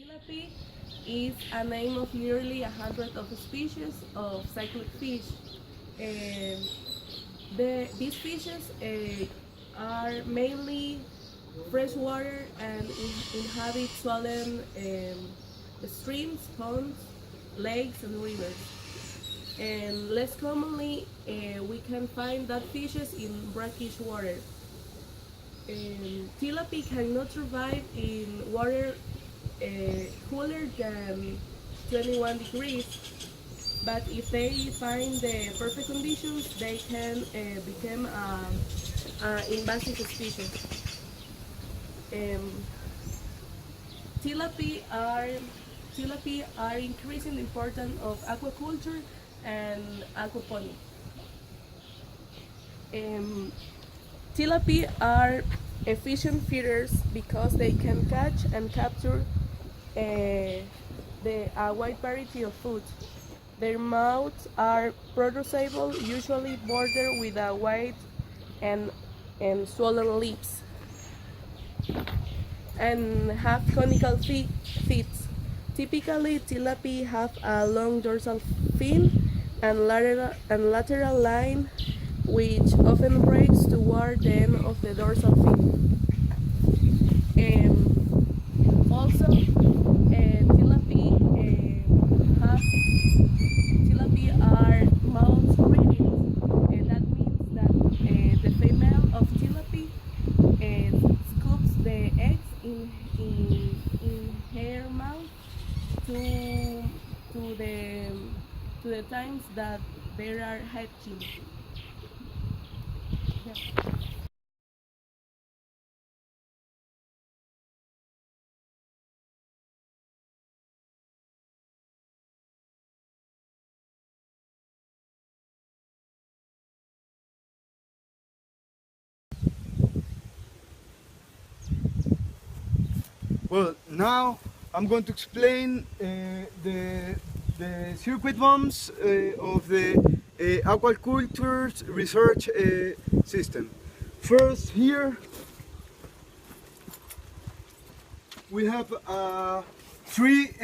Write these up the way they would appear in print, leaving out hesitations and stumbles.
Tilapia is a name of nearly 100 of species of cyclic fish. And these fishes are mainly freshwater and inhabit swollen streams, ponds, lakes, and rivers. And less commonly, we can find that fishes in brackish water. Tilapia cannot survive in water cooler than 21 degrees, but if they find the perfect conditions, they can become an invasive species. Um, tilapia are tilapia are increasing the importance of aquaculture and aquaponics. Um, Tilapia are efficient feeders because they can catch and capture a wide variety of food. Their mouths are producible, usually bordered with a wide and, and swollen lips, and have conical feet. Typically, tilapia have a long dorsal fin and lateral line, which often breaks toward the end of the dorsal fin. Also, tilapia are mouth breeding. That means that the female of tilapia scoops the eggs in her mouth to to the to the times that they are hatching. Yeah. Well, now I'm going to explain the circuit bombs of the aquaculture research system. First, here we have three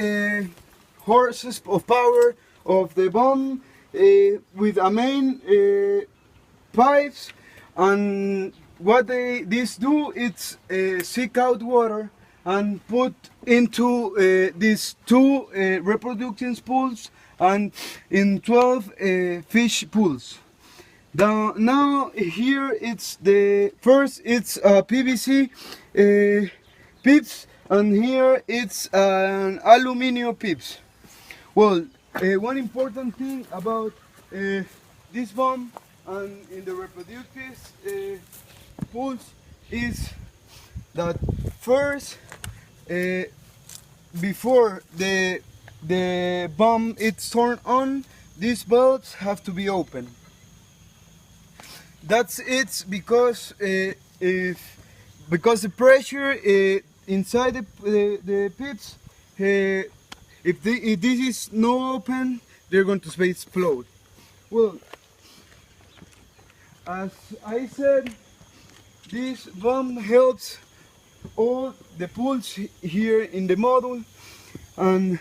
horses of power of the bomb with a main pipes, and what these do is seek out water and put into these two reproducing pools and in 12 fish pools. Now here it's the first, it's PVC pips, and here it's an aluminum pips. Well, one important thing about this bomb and in the reproductive pools is that first, before the bomb is turned on, these valves have to be open. That's it because because the pressure inside the pits, if this is not open, they're going to explode. Well, as I said, this bomb helps all the pools here in the module, and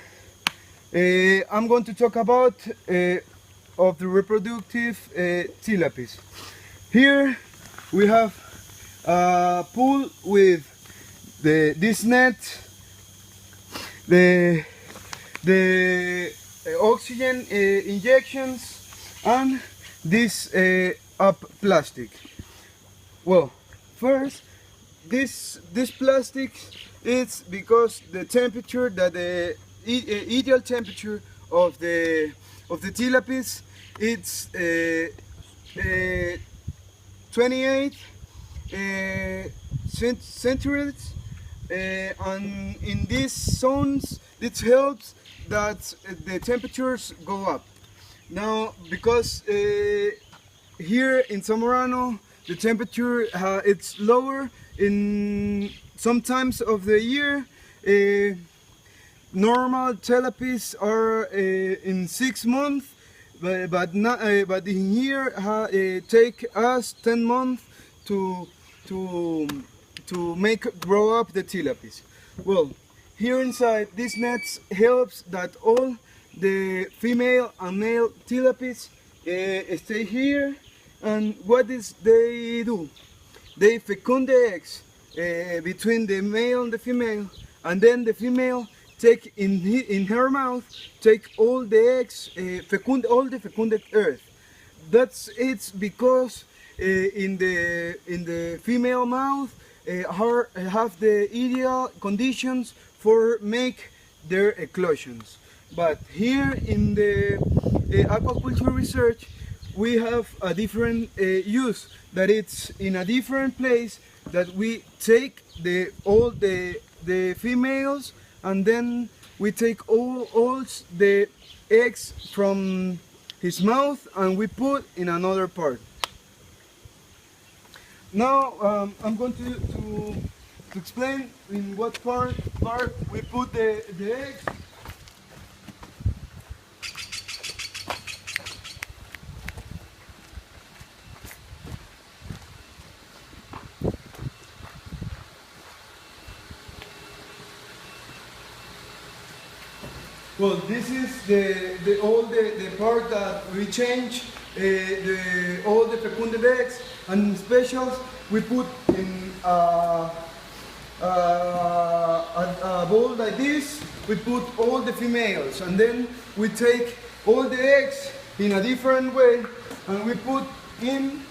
I'm going to talk about of the reproductive tilapies. Here we have a pool with this net, the oxygen injections, and this up plastic. Well, first, this plastic is because the temperature, that the ideal temperature of the tilapies, it's 28 centigrades, and in these zones it helps that the temperatures go up. Now, because here in ZAMORANO the temperature it's lower in some times of the year. Normal tilapies are in 6 months, but in here take us 10 months to make grow up the tilapies. Well, here inside these nets helps that all the female and male tilapies stay here. And what is they do? They fecund the eggs between the male and the female, and then the female take in her mouth, take all the eggs, fecund all the fecunded earth. That's it's because in the female mouth her have the ideal conditions for make their eclosions. But here in the aquaculture research, we have a different use, that it's in a different place, that we take all the females, and then we take all the eggs from his mouth and we put in another part. Now I'm going to explain in what part we put the eggs. Well, this is the part that we change all the fecunded eggs, and specials we put in a bowl like this. We put all the females, and then we take all the eggs in a different way, and we put in.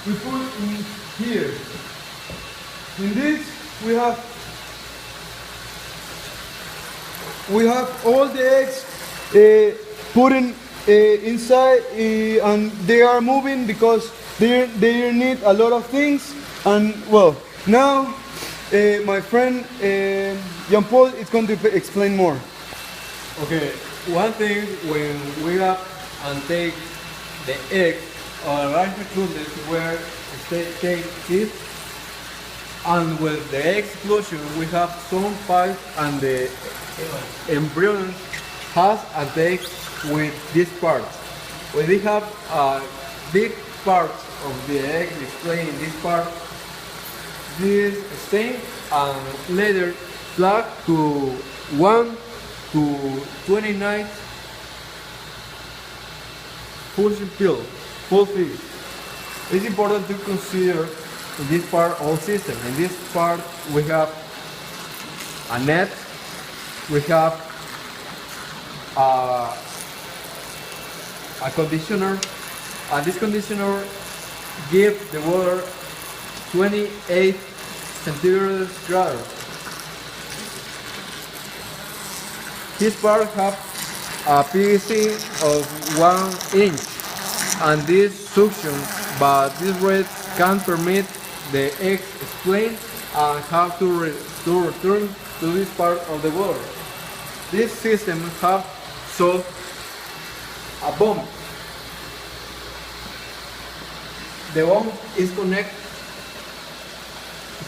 We put in here. In this we have all the eggs put in inside, and they are moving because they need a lot of things. And well, now my friend Jean Paul is going to explain more. Okay, one thing when we have and take the egg or large fecunded where they take it, and with the egg explosion we have some parts, and the embryo has a take with this part. When we have a big part of the egg displayed in this part, this stain and later flag to 1 to 29 full fish. It's important to consider in this part all system. In this part we have a net, we have a conditioner, and this conditioner gives the water 28 centigrade grades. This part has a PVC of 1 inch, and this suction, but this rate can permit the eggs explain and have to return to this part of the water. This system has so a bomb. The bomb is connected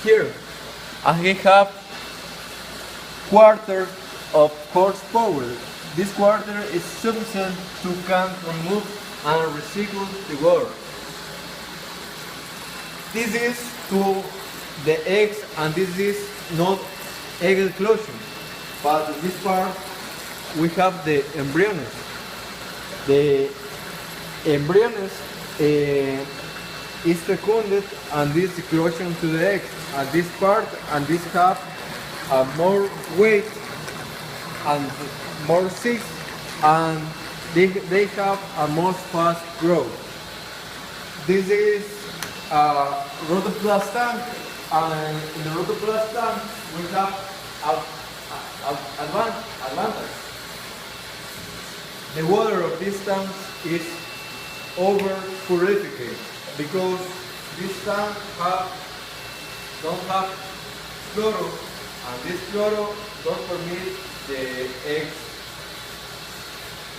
here, and we have quarter of horsepower. This quarter is sufficient to can remove and recycle the water. This is to the eggs, and this is not egg eclosion, but in this part we have the embryos. The embryos is fecunded, and this eclosion to the egg, and this part and this have more weight and more seeds, and they have a more fast growth. This is a rotoplast tank, and in the rotoplast tank we have advantage. The water of this tank is over purified because this tank don't have chloro, and this chloro don't permit the eggs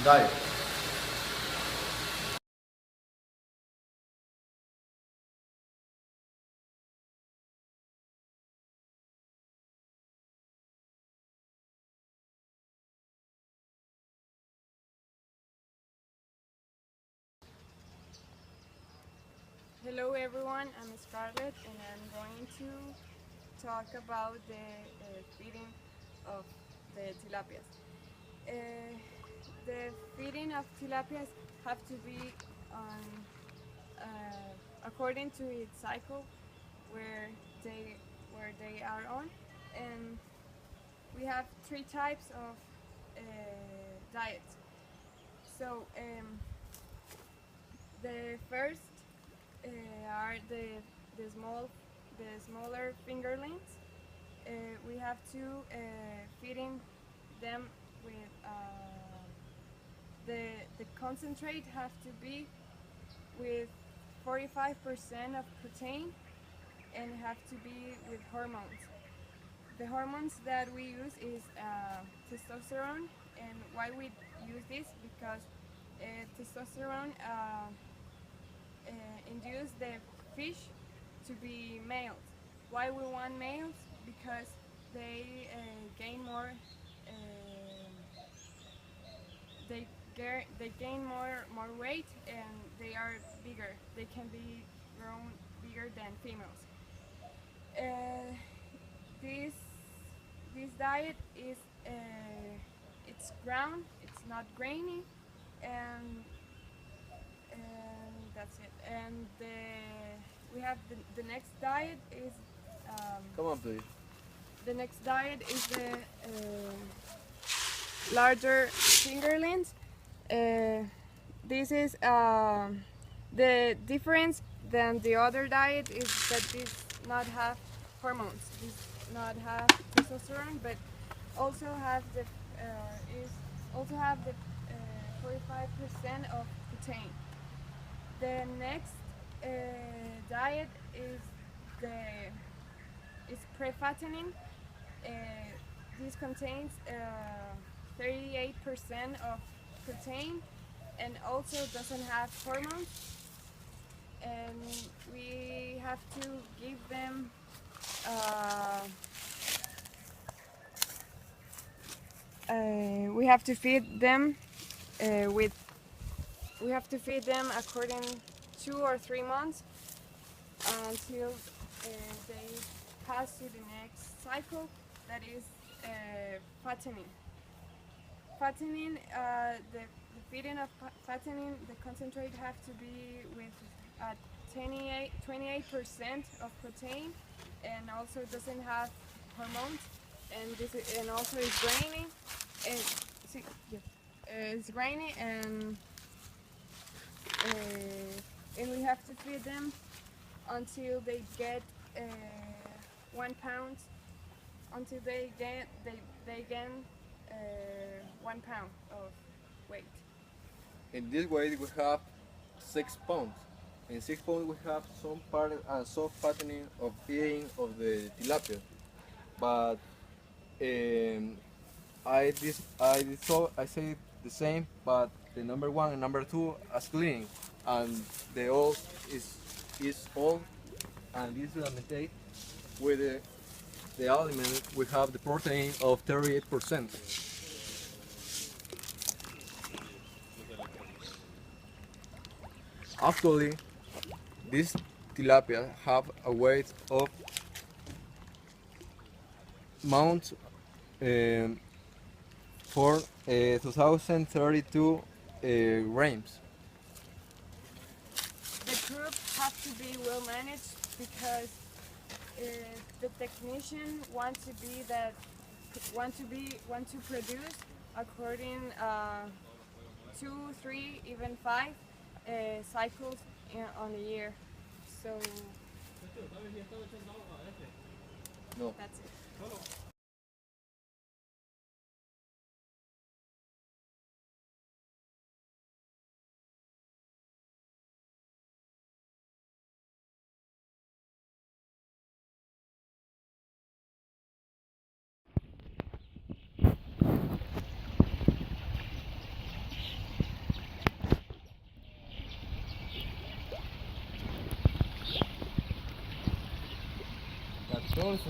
die. Hello everyone, I'm Scarlet and I'm going to talk about the feeding of the tilapias. The feeding of tilapias have to be on according to its cycle where they where they are on, and we have three types of diets. So the first are the smaller fingerlings. We have to feeding them with the concentrate have to be with 45% of protein and have to be with hormones. The hormones that we use is testosterone, and why we use this because testosterone induce the fish to be males. Why we want males? Because they gain more. They gain more weight and they are bigger. They can be grown bigger than females. This this diet is it's ground. It's not grainy, and that's it. And we have the next diet is Come on, please. the next diet is the larger fingerlings. This is the difference than the other diet is that this not have hormones, this not have testosterone, but also have the is also have the 45% of protein. The next diet is pre-fattening. This contains 38% of protein and also doesn't have hormones. And we have to give them we have to feed them with we have to feed them according 2 or 3 months until they pass to the next cycle, that is fattening. Fattening, the feeding of fattening, the concentrate have to be with 28% of protein, and also doesn't have hormones, and also is grainy. And it's grainy, and we have to feed them until they get 1 pound, until they gain 1 pound of weight. In this way, we have 6 pounds. In 6 pounds, we have some part soft fattening of feeding of the tilapia. But I say the same, but the number 1 and number 2 as cleaning, and the all is all, and this is limited with the element. We have the protein of 38%. Actually, this tilapia have a weight of mount for 2032 grams. The group have to be well managed because the technician want to produce according 2, 3, even 5 cycles on a year. So No. that's it.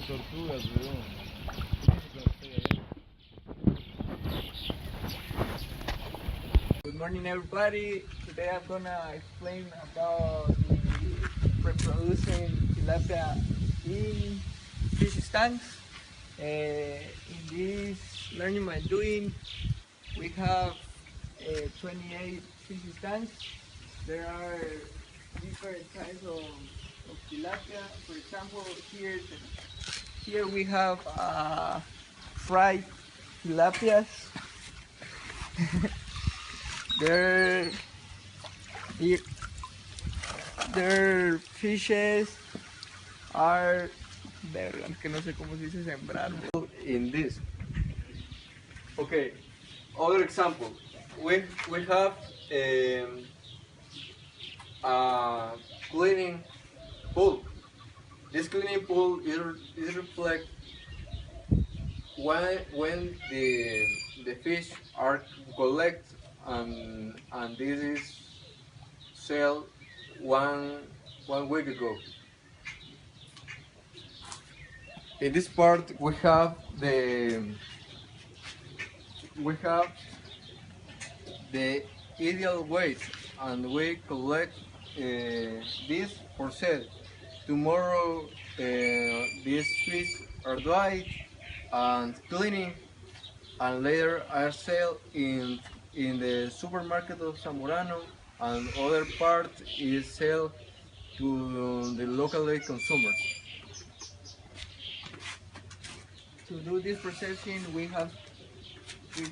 Tortugas, weón. Good morning, everybody. Today I'm gonna explain about producing tilapia in fish tanks. In this learning by doing, we have 28 fish tanks. There are different kinds of tilapia. For example, here we have fried tilapias. They're here. Their fishes are, verga, que no sé cómo se dice sembrar. In this. Okay, other example. We have a cleaning pool. This cleaning pool is reflect when the fish are collect and this is sell one week ago. In this part we have the ideal weight and we collect this for sale. Tomorrow these fish are dried and cleaning and later are sold in the supermarket of Zamorano and other part is sold to the local consumers. To do this processing, we have 2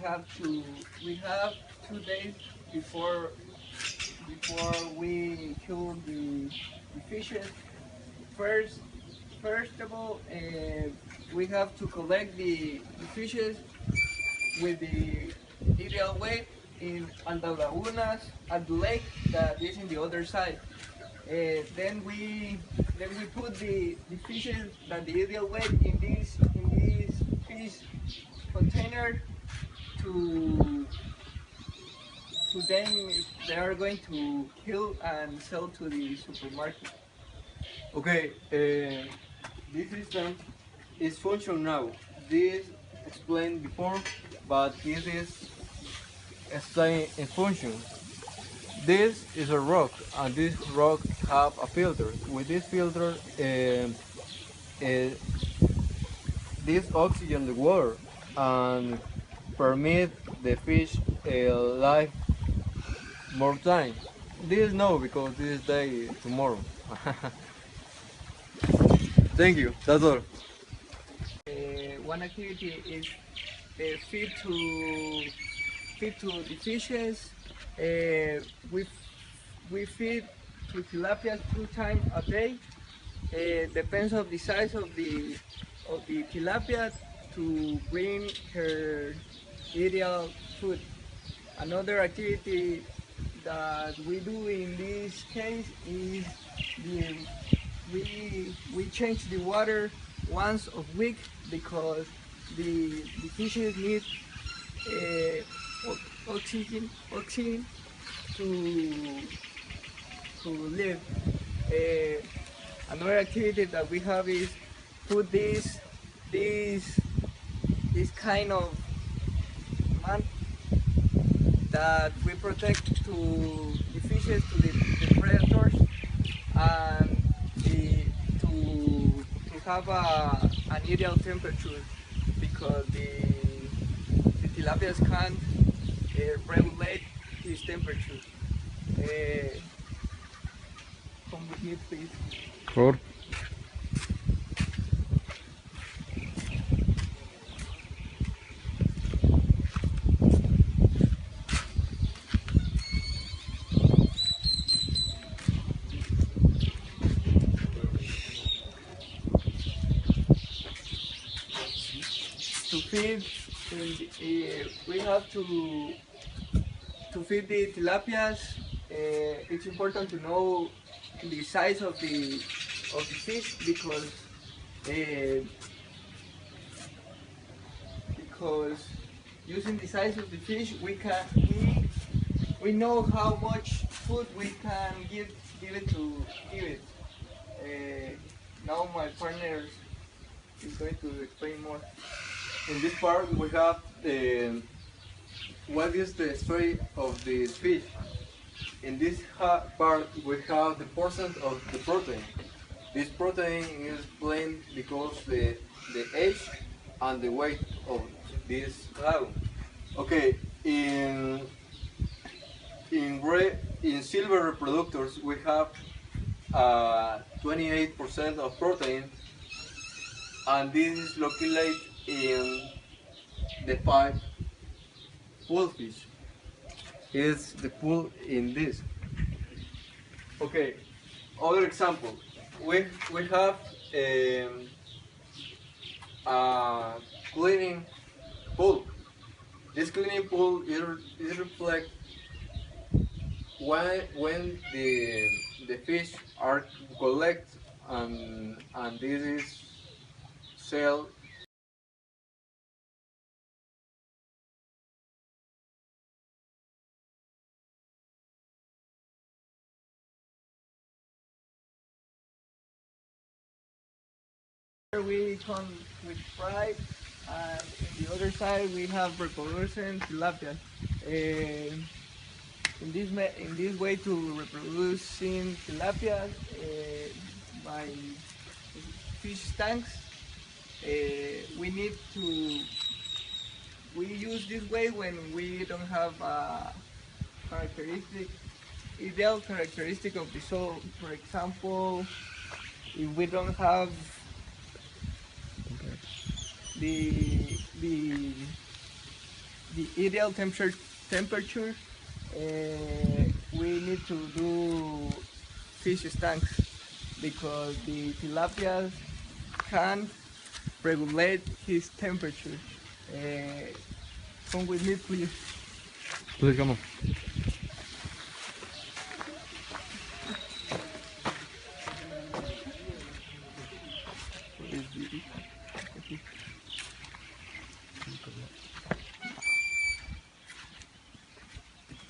days before we kill the fishes. First of all, we have to collect the fishes with the ideal weight at the lagunas at the lake that is in the other side. Then we put the fishes that the ideal weight in this fish container to then they are going to kill and sell to the supermarket. Okay, this system is functional now. This explained before, but this is staying in function. This is a rock, and this rock have a filter. With this filter, this oxygen the water and permit the fish live more time. This no, because this day tomorrow. Thank you. That's all. One activity is feed to the fishes. We feed to tilapia 2 times a day. Depends of the size of the tilapia to bring her ideal food. Another activity that we do in this case is we change the water once a week because the fishes need oxygen to live. Another activity that we have is put this kind of man that we protect to the fishes, to the predators, and to have an ideal temperature because the tilapias can't regulate his temperature. Come with me, please. Por To feed, we have to feed the tilapias. It's important to know the size of the fish because using the size of the fish we know how much food we can give it. Now my partner is going to explain more. in this part we have what is the story of this fish. In this part we have the percent of the protein. This protein is plain because the age and the weight of this lagoon. Okay, in silver reproductors we have 28% of protein, and this is located in the pipe pool fish. Is the pool in this? Okay. Other example, we have a cleaning pool. This cleaning pool is reflect when the fish are collect and this is sell. Here we come with fry, and on the other side we have reproducing tilapia. In this way to reproducing tilapia by fish tanks, we need to we use this way when we don't have a ideal characteristic of the soil. For example, if we don't have the the the ideal temperature, we need to do fish tanks because the tilapia can regulate his temperature. Come with me, please. Please come on.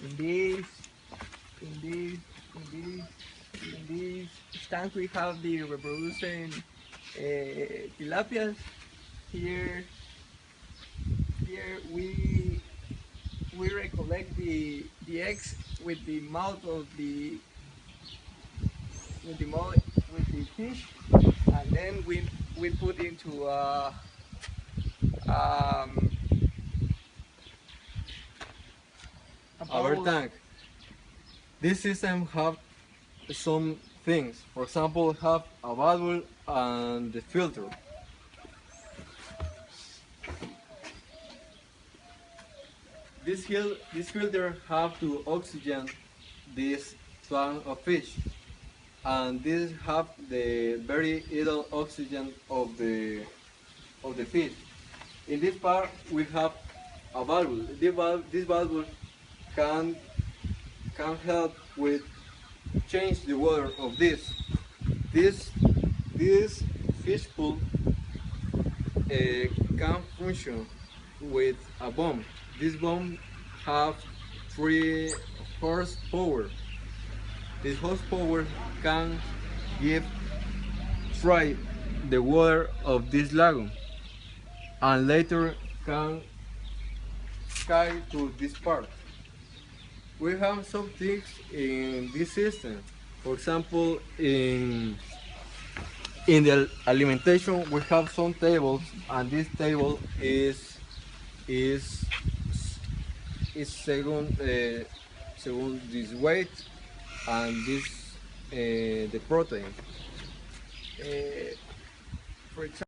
In this tank we have the reproducing tilapias. Here we recollect the eggs with the mouth of the fish, and then we put into Our bowl. tank. This system have some things. For example, have a valve and the filter. This filter have to oxygen this tank of fish, and this have the very little oxygen of the fish. In this part we have a valve. This valve can help with change the water of this. This fish pool can function with a bomb. This bomb have 3 horsepower. This horsepower can try the water of this lagoon, and later can sky to this part. We have some things in this system. For example, in the alimentation we have some tables, and this table is según this weight and this the protein. For example,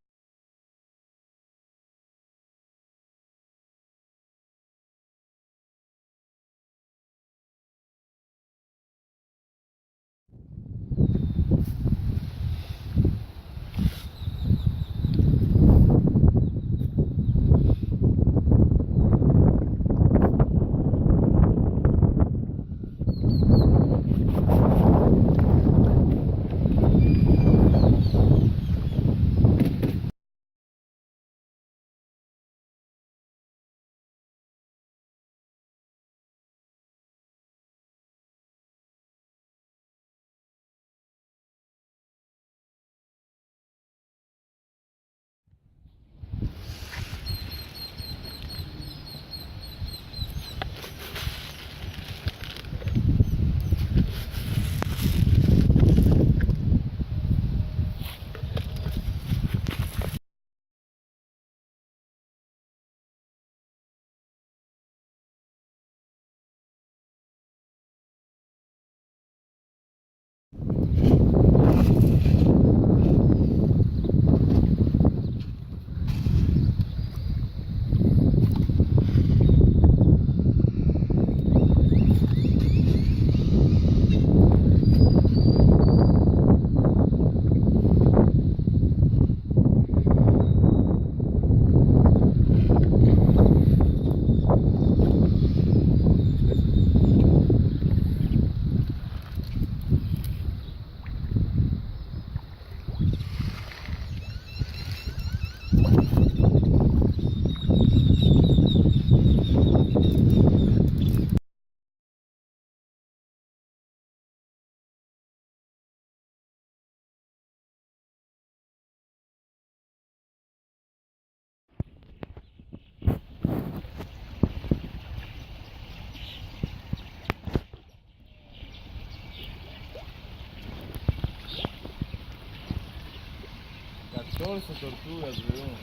Todas esas tortugas, weón.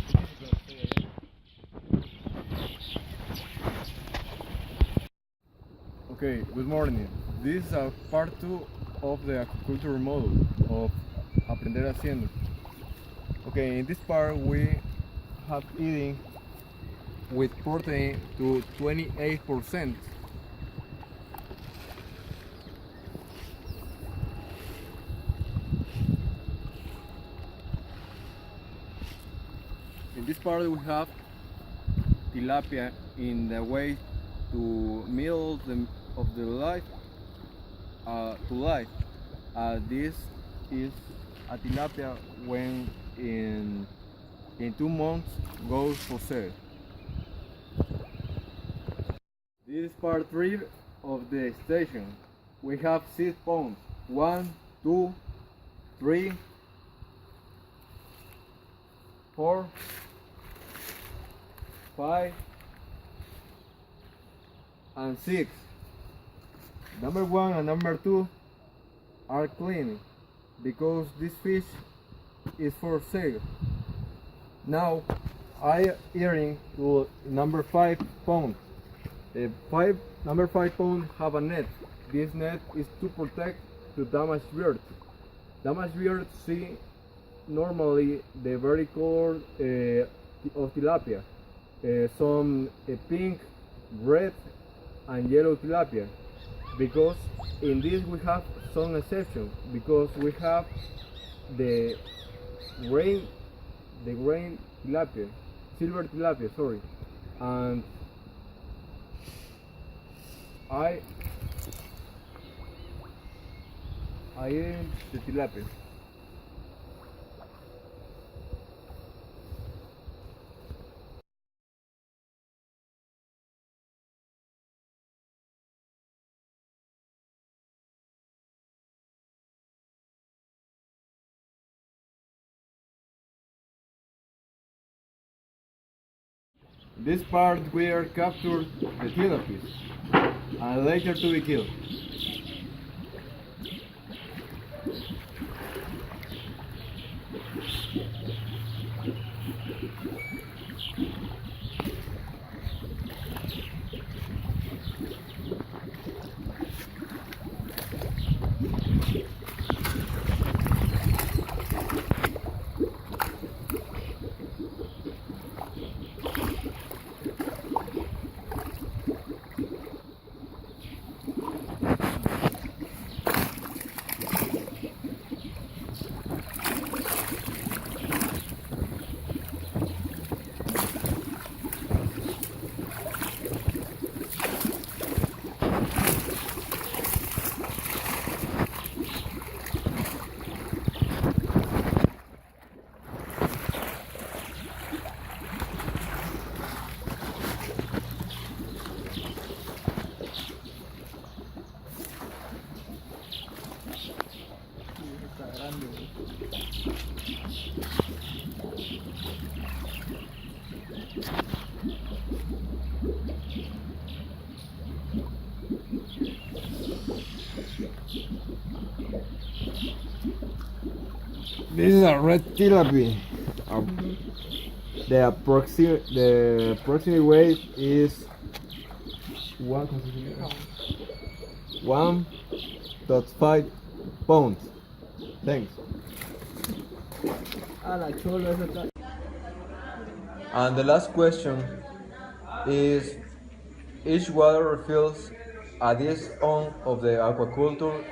¿Qué dice que no estoy allá? Okay, good morning. This is a part 2 of the aquaculture module of Aprender Haciendo. Okay, in this part we have eating with protein to 28%. In this part we have tilapia in the way to middle of the life to life. This is a tilapia when in 2 months goes for sale. This is part 3 of the station. We have 6 ponds. 1, 2, 3, 4, 5, and 6. Number 1 and number 2 are clean because this fish is for sale. Now I hearing to number 5 pond. The number 5 pond have a net. This net is to protect to damaged birds. Damaged birds see normally the very color of tilapia. Some pink, red, and yellow tilapia. Because in this we have some exception because we have the grain tilapia, silver tilapia, sorry, and I am the tilapia. This part we are captured the tilapias and later to be killed. This is a red tilapia. The approximate weight is 1.5 pounds. Thanks. And the last question is each water refills a this on of the aquaculture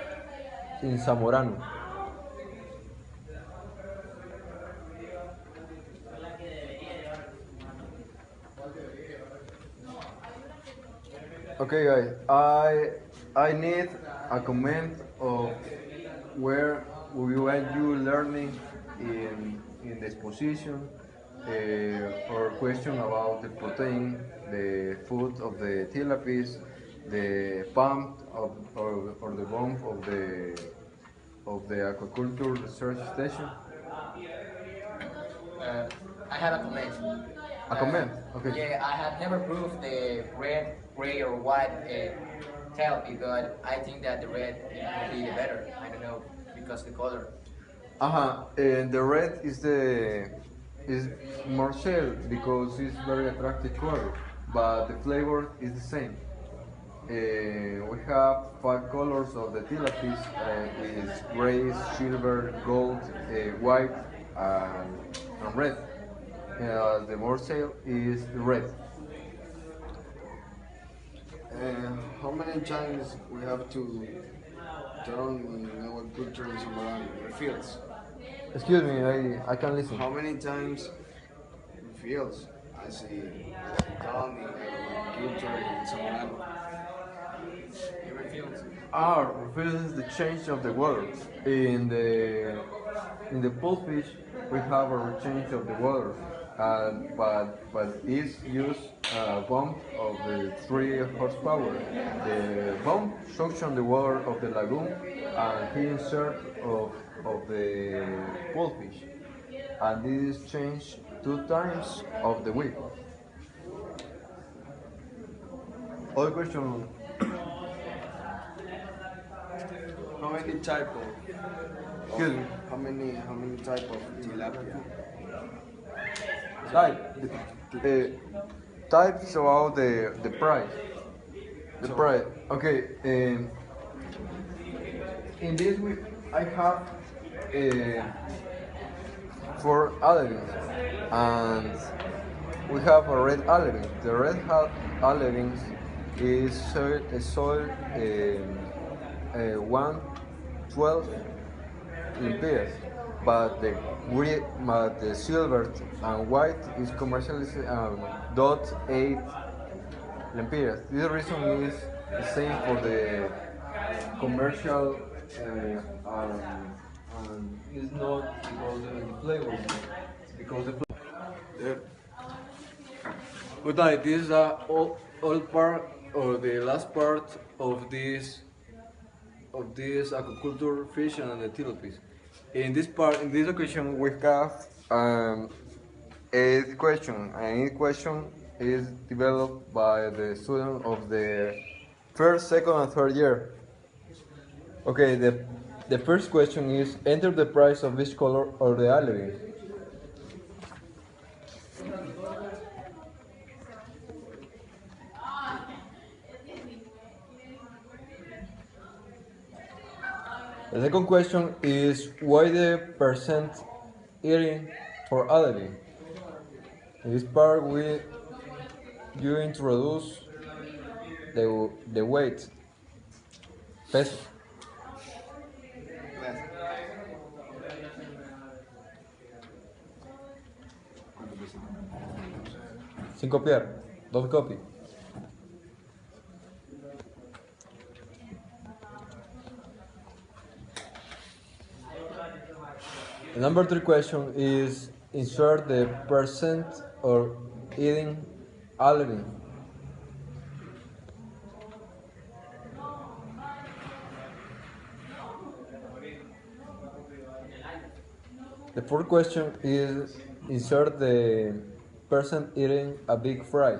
in Zamorano. Okay guys, I need a comment of where we were you learning in the exposition or question about the protein, the food of the tilapies, the pump of, or the bone of the aquaculture research station. I have a comment. A comment, okay. Yeah, I have never proved the red, gray, or white tail because I think that the red will be the better. I don't know because the color. And the red is more sale because it's very attractive color, but the flavor is the same. We have 5 colors of the tilapia. It's gray, silver, gold, white, and red. The more sale is the red. How many times we have to turn in our culture in Zamorano refills? Excuse me, I can't listen. How many times refills? I say turn in our culture in Zamorano. Refills is the change of the water. In the pool fish, we have a change of the water, but this use a pump of the 3 horsepower. The pump suction the water of the lagoon and he insert of the pool fish, and this is changed 2 times of the week. Other question. How many type of? Excuse me. How many type of tilapia? Types about the price. The price. Okay. In this week, I have 4 alevins, and we have a red alevin. The red alevins is sold 112 lempiras, but the silver and white is commercialized .8 lempiras. This reason is the same for the commercial and it's not because of the flavor, it's because the flavor. Good night. This is all part or the last part of this aquaculture fish and the tilapia. In this occasion, we have a question, and each question is developed by the student of the first, second, and third year. Okay, the first question is: enter the price of each color or the alevin. The second question is why the percent eating for alevin. In this part, you introduce the weight, peso. Sin copiar, don't copy. The number 3 question is insert the percent or eating alevin. The fourth question is insert the person eating a big fry.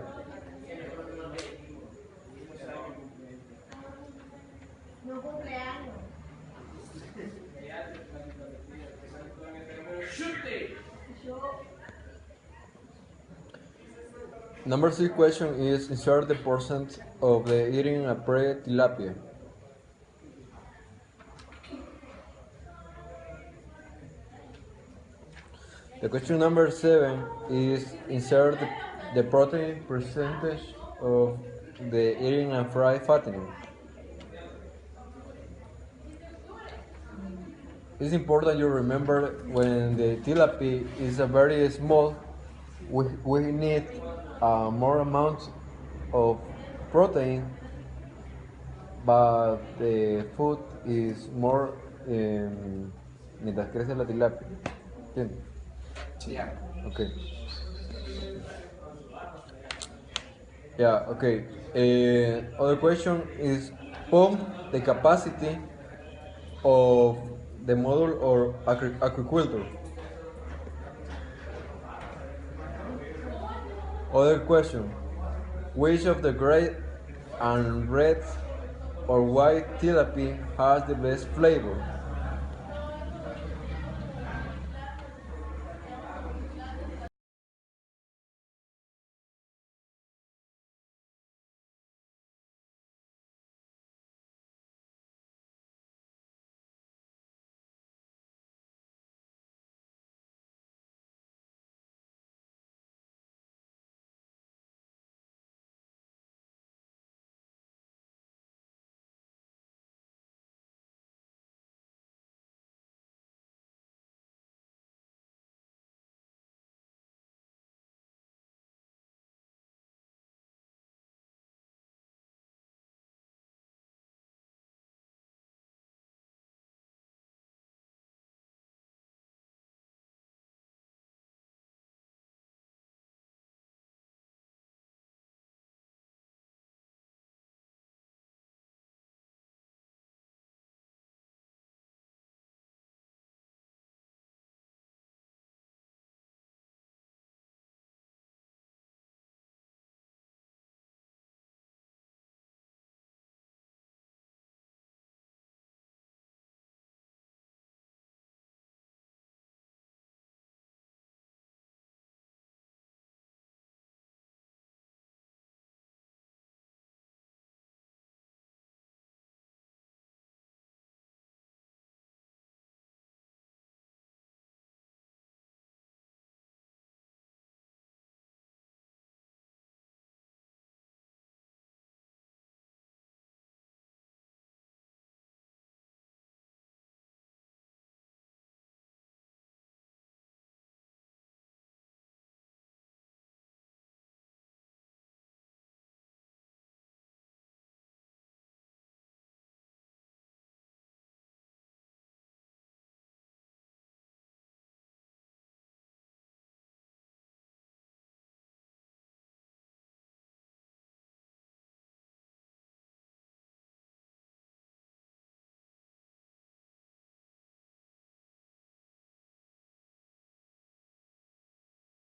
Number 6 question is insert the percent of the eating a prey tilapia. The question number 7 is insert the protein percentage of the eating and fry fattening. It's important you remember when the tilapia is a very small, we need more amount of protein, but the food is more mientras crece la tilapia. ¿Entiendes? Yeah. Okay. Yeah, okay. Other question is pump the capacity of the model or aquaculture. Other question, which of the gray and red or white tilapia has the best flavor?